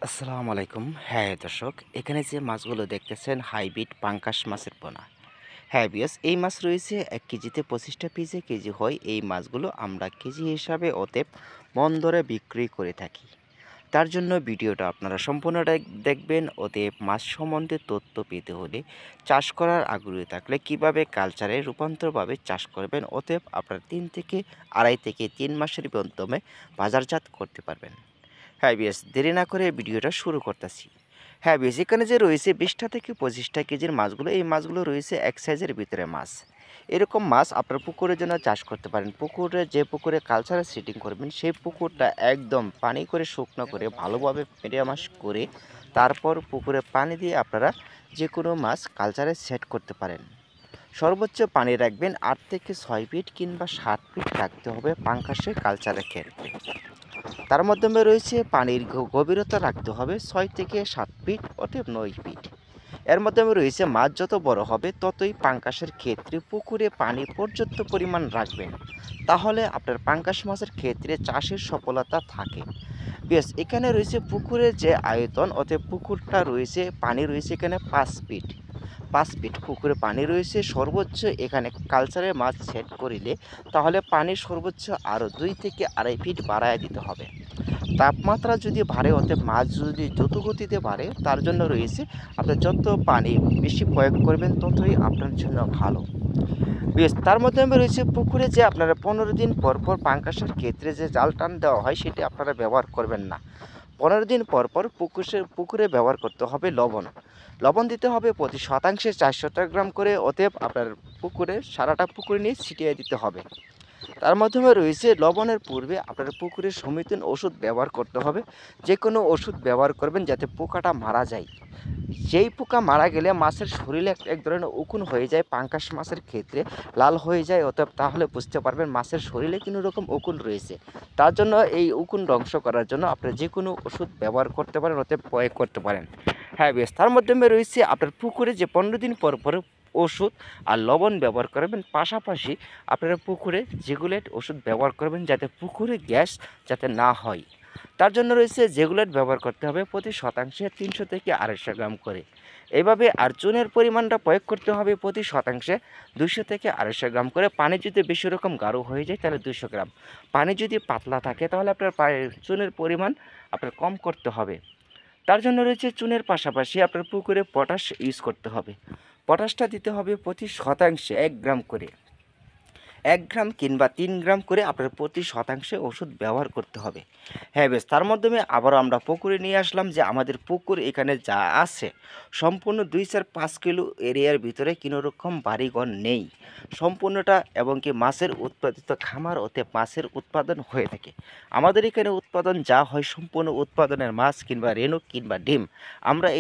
আসসালামু আলাইকুম। হ্যাঁ দর্শক, এখানে যে মাছগুলো দেখতেছেন হাইব্রিড পাঙ্গাস মাছের পোনা। হ্যাঁ বিয়স, এই মাছ রয়েছে ১ কেজিতে ২৫টা পিসে কেজি হয়। এই মাছগুলো আমরা কেজি হিসাবে অতএব মন দরে বিক্রি করে থাকি। তার জন্য ভিডিওটা আপনারা সম্পূর্ণটা দেখবেন। অতএব মাছ সম্বন্ধে তথ্য পেতে হলে চাষ করার আগ্রহী থাকলে কিভাবে কালচারে রূপান্তরভাবে চাষ করবেন, অতএব আপনারা ৩ থেকে ২.৫ থেকে ৩ মাসের মাধ্যমে বাজারজাত করতে পারবেন। হ্যাঁ বিয়াস, দেরি না করে ভিডিওটা শুরু করতেছি। হ্যাঁ বিয়াস, এখানে যে রয়েছে ২০টা থেকে ২৫টা কেজির মাছগুলো, এই মাছগুলো রয়েছে এক সাইজের ভিতরে মাছ। এরকম মাছ আপনার পুকুরের জন্য চাষ করতে পারেন। পুকুরে, যে পুকুরে কালচারাল সেটিং করবেন সেই পুকুরটা একদম পানি করে শুকনো করে ভালোভাবে মেরামাস করে তারপর পুকুরে পানি দিয়ে আপনারা যে কোনো মাছ কালচারে সেট করতে পারেন। সর্বোচ্চ পানি রাখবেন ৮ থেকে ৬ ফিট কিংবা ৭ ফিট রাখতে হবে পাঙ্গাসের কালচারের ক্ষেত্রে। তার মাধ্যমে রয়েছে পানির গভীরতা রাখতে হবে ৬ থেকে ৭ ফিট অতএব ৯ ফিট। এর মাধ্যমে রয়েছে মাছ যত বড় হবে ততই পাঙ্গাসের ক্ষেত্রে পুকুরে পানি পর্যাপ্ত পরিমাণ রাখবেন, তাহলে আপনার পাঙ্গাস মাছের ক্ষেত্রে চাষের সফলতা থাকে। বেশ, এখানে রয়েছে পুকুরের যে আয়তন, অতএব পুকুরটা রয়েছে, পানি রয়েছে এখানে ৫ ফিট। ৫ ফিট পুকুরে পানি রয়েছে। সর্বোচ্চ এখানে কালচারে মাছ সেট করিলে তাহলে পানির সর্বোচ্চ আরও ২ থেকে ২.৫ ফিট বাড়ায় দিতে হবে। তাপমাত্রা যদি বাড়ে, অতএব মাছ যদি দ্রুত গতিতে বাড়ে, তার জন্য রয়েছে আপনি যত পানি বেশি প্রয়োগ করবেন ততই আপনার জন্য ভালো। বেশ, তার মাধ্যমে রয়েছে পুকুরে যে আপনারা ১৫ দিন পর পর পাঙ্গাসের ক্ষেত্রে যে জাল টান দেওয়া হয় সেটি আপনারা ব্যবহার করবেন না। ১৫ দিন পর পর পুকুরে ব্যবহার করতে হবে লবণ। লবণ দিতে হবে প্রতি শতাংশে ৪০০ গ্রাম করে। অতএব আপনার পুকুরে, সারাটা পুকুরে নিয়ে ছিটিয়ে দিতে হবে। তার মাধ্যমে রয়েছে লবণের পূর্বে আপনার পুকুরে সমিতিন ওষুধ ব্যবহার করতে হবে। যে কোনো ওষুধ ব্যবহার করবেন যাতে পোকাটা মারা যায়। যেই পোকা মারা গেলে মাছের শরীরে এক ধরনের উকুন হয়ে যায়, পাঙ্গাস মাছের ক্ষেত্রে লাল হয়ে যায়। অতএব তাহলে বুঝতে পারবেন মাছের শরীরে কোনো রকম উকুন রয়েছে। তার জন্য এই উকুন ধ্বংস করার জন্য আপনি যে কোনো ওষুধ ব্যবহার করতে পারেন, অতএব প্রয়োগ করতে পারেন। হ্যাঁ বেশ, তার মাধ্যমে রয়েছে আপনার পুকুরে যে ১৫ দিন পর পর ওষুধ আর লবণ ব্যবহার করবেন। পাশাপাশি আপনারা পুকুরে জেগুলেট ওষুধ ব্যবহার করবেন যাতে পুকুরে গ্যাস যাতে না হয়। তার জন্য রয়েছে জেগুলেট ব্যবহার করতে হবে প্রতি শতাংশে ৩০০ থেকে ২৫০ গ্রাম করে। এইভাবে আর চুনের পরিমাণটা প্রয়োগ করতে হবে প্রতি শতাংশে ২০০ থেকে ২৫০ গ্রাম করে। পানি যদি বেশি রকম গাঢ় হয়ে যায় তাহলে ২০০ গ্রাম। পানি যদি পাতলা থাকে তাহলে আপনার চুনের পরিমাণ আপনার কম করতে হবে। তার জন্য রয়েছে চুনের পাশাপাশি আপনার পুকুরে পটাশ ইউজ করতে হবে। পটাশটা দিতে হবে প্রতি শতাংশে ১ গ্রাম করে। ১ গ্রাম কিংবা ৩ গ্রাম করে আপনার প্রতি শতাংশে ওষুধ ব্যবহার করতে হবে। হ্যাঁ বেশ, তার মাধ্যমে আবারও আমরা পুকুরে নিয়ে আসলাম যে আমাদের পুকুর এখানে যা আছে সম্পূর্ণ ২-৫ কিলো এরিয়ার ভিতরে কোনো রকম বাড়িঘর নেই। সম্পূর্ণটা এবং কি মাছের উৎপাদিত খামার, ওতে মাছের উৎপাদন হয়ে থাকে। আমাদের এখানে উৎপাদন যা হয় সম্পূর্ণ উৎপাদনের মাছ কিংবা রেণু কিংবা ডিম আমরা এই